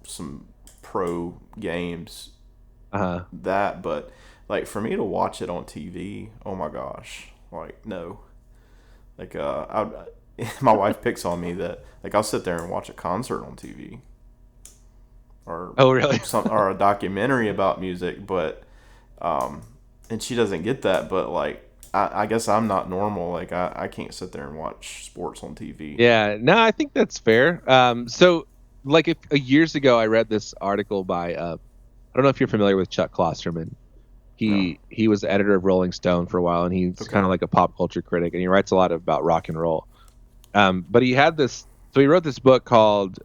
some pro games Uh-huh. that, but like for me to watch it on TV, oh my gosh, like no, like my wife picks on me that like I'll sit there and watch a concert on TV or Oh really? or a documentary about music, but um, and she doesn't get that, but like. I guess I'm not normal. Like I can't sit there and watch sports on TV. Yeah, no, I think that's fair. So like if years ago I read this article by I don't know if you're familiar with Chuck Klosterman. No. He was the editor of Rolling Stone for a while, and he's kind Okay. of like a pop culture critic, and he writes a lot about rock and roll. But he had this, so he wrote this book called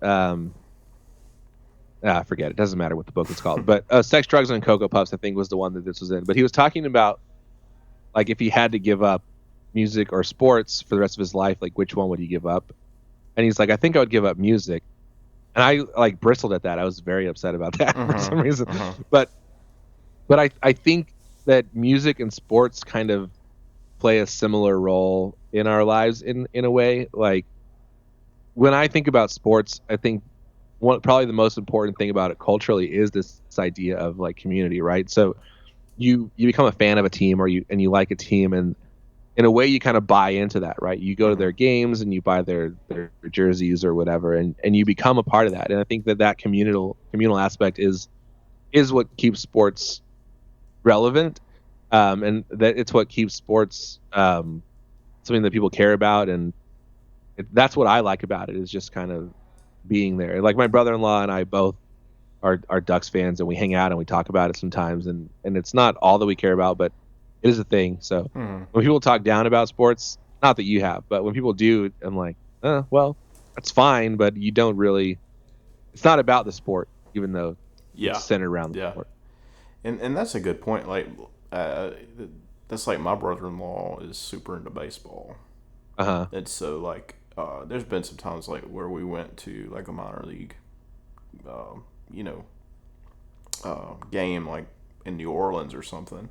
I forget, it doesn't matter what the book is called, but Sex, Drugs, and Cocoa Puffs, I think was the one that this was in. But he was talking about like if he had to give up music or sports for the rest of his life, like which one would he give up? And he's like, I think I would give up music. And I like bristled at that. I was very upset about that for Uh-huh. some reason. Uh-huh. But I think that music and sports kind of play a similar role in our lives in a way. Like when I think about sports, I think one probably the most important thing about it culturally is this idea of like community, right? So you become a fan of a team or you like a team, and in a way you kind of buy into that, right? You go to Uh-huh. their games and you buy their jerseys or whatever, and you become a part of that. And I think that communal aspect is what keeps sports relevant, and that it's what keeps sports something that people care about, and that's what I like about it is just kind of being there. Like my brother-in-law and I both are Ducks fans, and we hang out and we talk about it sometimes, and it's not all that we care about, but it is a thing. So Uh-huh. when people talk down about sports, not that you have, but when people do, I'm like, well, that's fine, but you don't really. It's not about the sport, even though it's Yeah. centered around the Yeah. sport. And that's a good point. Like uh, that's like my brother-in-law is super into baseball. Uh huh. And so like there's been some times like where we went to like a minor league uh, you know game like in New Orleans or something.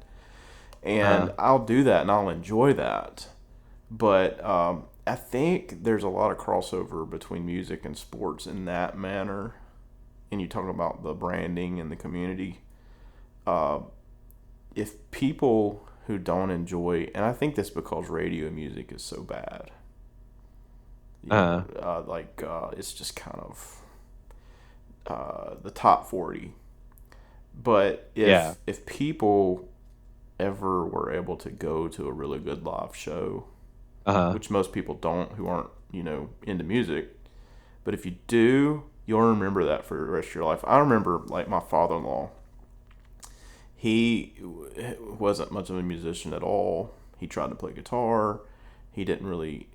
Uh And huh. I'll do that and I'll enjoy that. But I think there's a lot of crossover between music and sports in that manner. And you talk about the branding and the community. Uh, if people who don't enjoy, and I think this because radio music is so bad, Uh huh. it's just kind of the top 40. But Yeah. if people ever were able to go to a really good live show, Uh huh. which most people don't who aren't into music, but if you do, you'll remember that for the rest of your life. I remember like my father-in-law. He wasn't much of a musician at all. He tried to play guitar. He didn't really,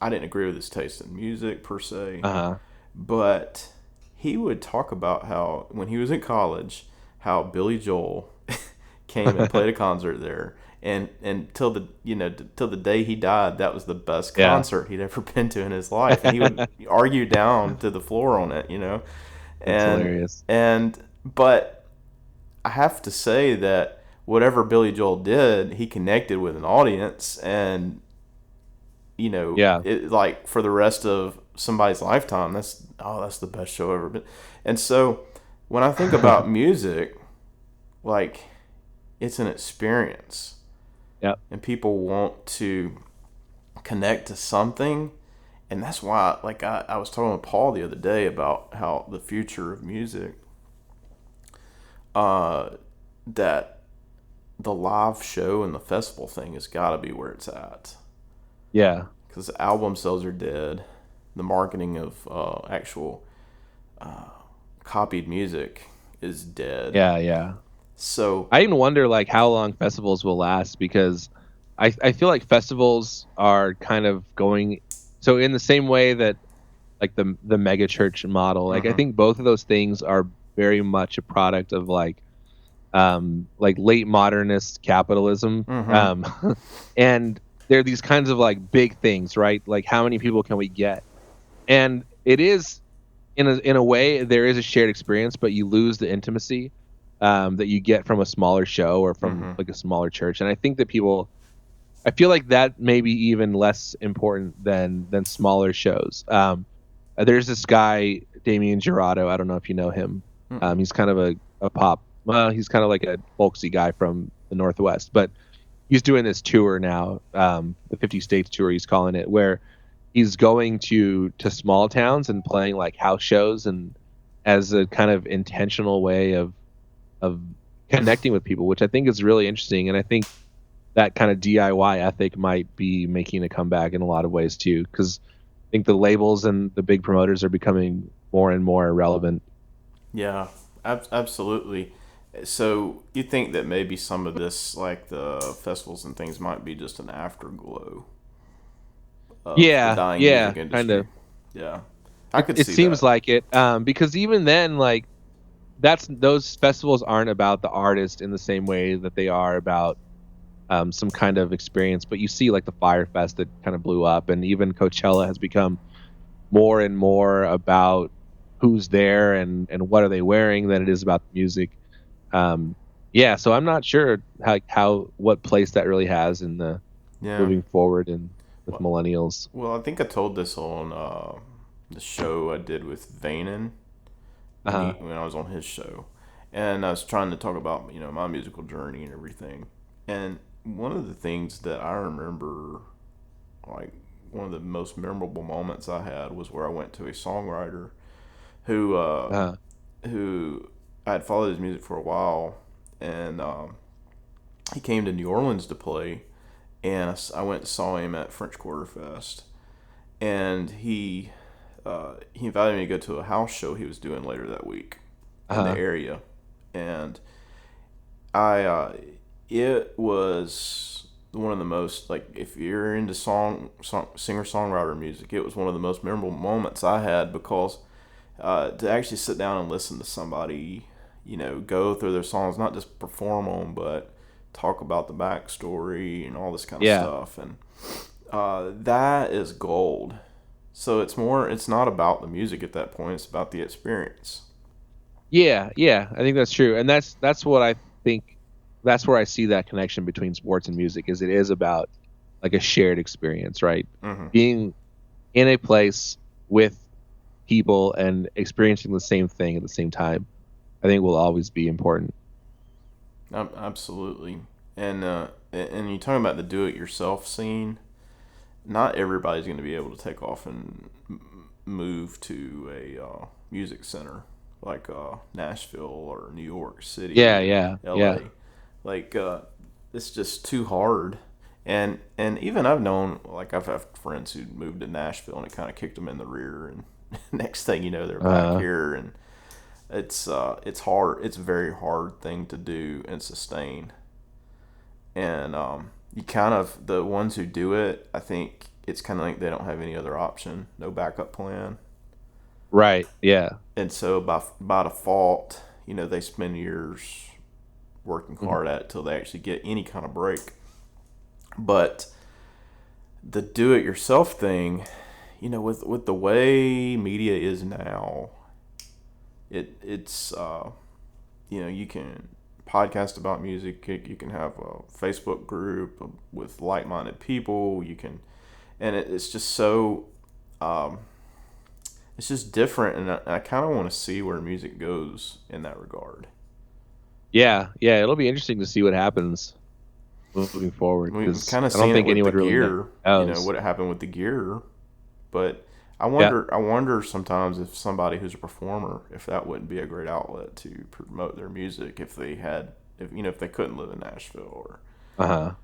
I didn't agree with his taste in music per se, Uh huh. but he would talk about how when he was in college, how Billy Joel came and played a concert there, and till the day he died, that was the best Yeah. concert he'd ever been to in his life, and he would argue down to the floor on it. That's and hilarious. and but I have to say that whatever Billy Joel did, he connected with an audience, and Yeah. it like for the rest of somebody's lifetime, that's the best show ever been. And so when I think about music, like it's an experience, Yep. and people want to connect to something, and that's why like I was talking with Paul the other day about how the future of music, uh, that the live show and the festival thing has got to be where it's at. Yeah. because album sales are dead. The marketing of actual copied music is dead. Yeah, yeah. So I even wonder like how long festivals will last, because I feel like festivals are kind of going so in the same way that like the mega church model. Like I mhm, think both of those things are very much a product of like late modernist capitalism. mhm, And they're these kinds of like big things, right? Like how many people can we get? And it is in a way there is a shared experience, but you lose the intimacy that you get from a smaller show or from mhm. like a smaller church. And I think that people I feel like that may be even less important than smaller shows. There's this guy, Damien Gerardo. I don't know if you know him. Mm-mm. He's kind of a pop. Well, he's kind of like a folksy guy from the Northwest, but he's doing this tour now, the 50 states tour. He's calling it, where he's going to small towns and playing like house shows, and as a kind of intentional way of connecting with people, which I think is really interesting. And I think that kind of DIY ethic might be making a comeback in a lot of ways too, because I think the labels and the big promoters are becoming more and more irrelevant. Yeah, absolutely. So you think that maybe some of this, like the festivals and things, might be just an afterglow of the Yeah, dying yeah, music kind industry? of. Yeah, I could It see seems that. like it, because even then, like that's those festivals aren't about the artist in the same way that they are about some kind of experience. But you see, like the Fire Fest that kind of blew up, and even Coachella has become more and more about who's there and what are they wearing than it is about the music. Um, yeah, so I'm not sure how what place that really has in the Yeah. moving forward and with Well, millennials. well, I think I told this on the show I did with Vanen Uh huh. when I was on his show, and I was trying to talk about my musical journey and everything. And one of the things that I remember, like one of the most memorable moments I had, was where I went to a songwriter who Uh who I had followed his music for a while, and he came to New Orleans to play, and I went and saw him at French Quarter Fest, and he invited me to go to a house show he was doing later that week in the huh. area, and I it was one of the most, like, if you're into singer songwriter music, it was one of the most memorable moments I had, because to actually sit down and listen to somebody, go through their songs, not just perform them, but talk about the backstory and all this kind of Yeah. stuff, and that is gold. So it's not about the music at that point; it's about the experience. Yeah, yeah, I think that's true, and that's what I think. That's where I see that connection between sports and music, is it is about like a shared experience, right? Hmm. Being in a place with people and experiencing the same thing at the same time, I think will always be important. Absolutely, and you talking about the do-it-yourself scene. Not everybody's going to be able to take off and move to a music center like Nashville or New York Yeah, City or yeah, yeah. L.A. Like it's just too hard. And even I've known, like, I've had friends who moved to Nashville and it kind of kicked them in the rear, and next thing you know they're back Uh, here, and it's hard. It's a very hard thing to do and sustain. And you kind of, the ones who do it, I think it's kind of like they don't have any other option, no backup plan, right. Yeah. and so by default, they spend years working Mhm. hard at it till they actually get any kind of break. But the do-it-yourself thing, with the way media is now, it's you can podcast about music. You can have a Facebook group with like-minded people. You can, and it's just so, um, it's just different, and I kind of want to see where music goes in that regard. Yeah, yeah. It'll be interesting to see what happens moving forward, We've because kind of I don't seen it think with the anyone really gear, knows. what happened with the gear, but Yeah. I wonder sometimes if somebody who's a performer, if that wouldn't be a great outlet to promote their music, if they had, if they couldn't live in Nashville, or Uh huh.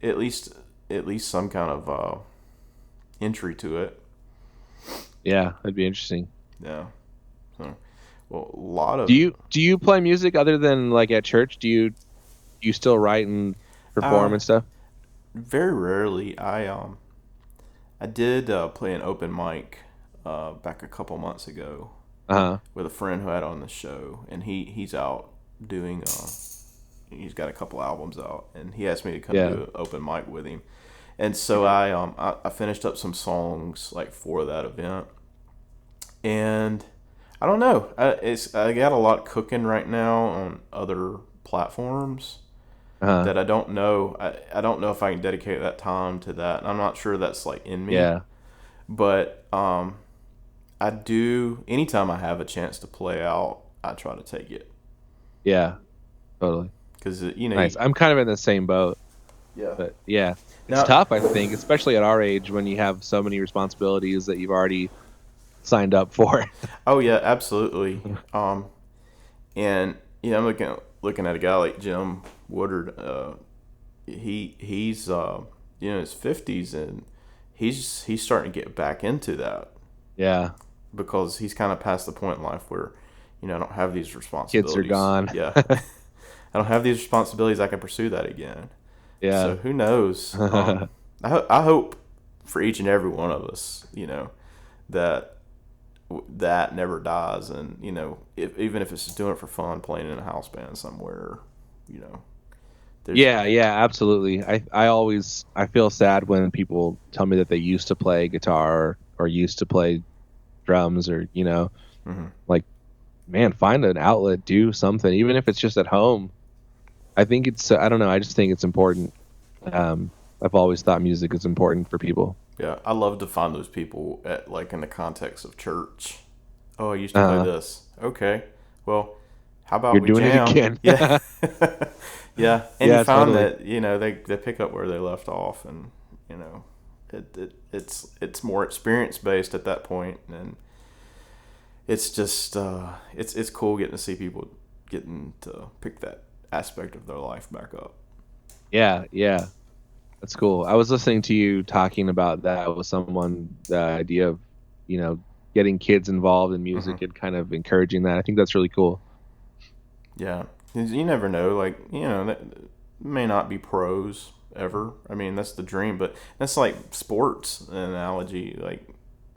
at least some kind of entry to it. Yeah, that'd be interesting. Yeah. So, well, a lot Do of you play music other than like at church? Do you still write and perform uh, and stuff? very rarely. I did play an open mic back a couple months ago Uh-huh. with a friend who had on the show, and he's out doing. He's got a couple albums out, and he asked me to come Yeah. do an open mic with him. And so I finished up some songs like for that event, and I don't know. I got a lot cooking right now on other platforms Uh-huh. that I don't know. I don't know if I can dedicate that time to that. I'm not sure that's like in me, Yeah. but I do. Anytime I have a chance to play out, I try to take it Yeah. Totally. because Nice. I'm kind of in the same boat, yeah. but yeah. It's Now, tough, I think, especially at our age when you have so many responsibilities that you've already signed up for. oh yeah, absolutely. And I'm looking at a guy like Jim Woodard. He's in his 50s, and he's starting to get back into that Yeah. because he's kind of past the point in life where I don't have these Kids are responsibilities. gone. Yeah, I don't have these responsibilities. I can pursue that again. So Yeah. who knows? I hope for each and every one of us, that that never dies, and even if it's just doing it for fun, playing in a house band somewhere, you know, there's Yeah, yeah, absolutely. I feel sad when people tell me that they used to play guitar or used to play drums or, mhm. like, man, find an outlet, do something, even if it's just at home. I think I don't know, I just think it's important. I've always thought music is important for people. Yeah, I love to find those people at like in the context of church. Oh, I used to play Uh, this. Okay, well, how about you're we doing it jam? again. Yeah, yeah, and you Yeah, find totally. that they pick up where they left off, and it's more experience based at that point, and it's just it's cool getting to see people getting to pick that aspect of their life back up. Yeah, yeah. That's cool. I was listening to you talking about that with someone, the idea of, getting kids involved in Hmm. music and kind of encouraging that. I think that's really cool. Yeah, 'cause you never know. Like that may not be pros ever. I mean, that's the dream, but that's like sports analogy. Like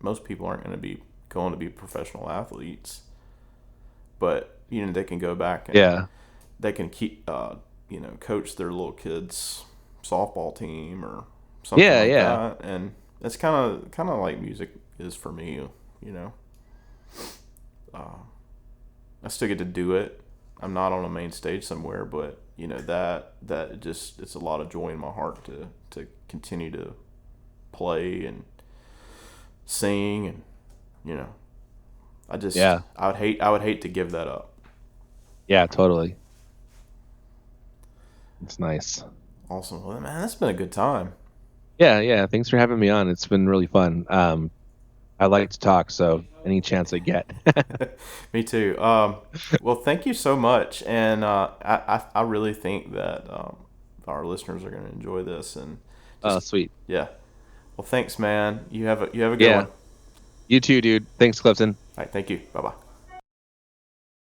most people aren't going to be professional athletes, but they can go back and Yeah. they can keep coach their little kids softball team or something Yeah, like yeah. that, and that's kind of like music is for me. You know, uh, I still get to do it. I'm not on a main stage somewhere, but that just it's a lot of joy in my heart to continue to play and sing, and you know Yeah. I would hate to give that up. Yeah, totally. It's nice. Awesome. Well, man, that's been a good time. Yeah, yeah. Thanks for having me on. It's been really fun. I like to talk, so any chance I get. Me too. Well, thank you so much, and I really think that our listeners are going to enjoy this, and Oh, just sweet. yeah. Well, thanks, man. You have a good Yeah. one. All You too, dude. Thanks, Clifton. right, thank you. Bye bye.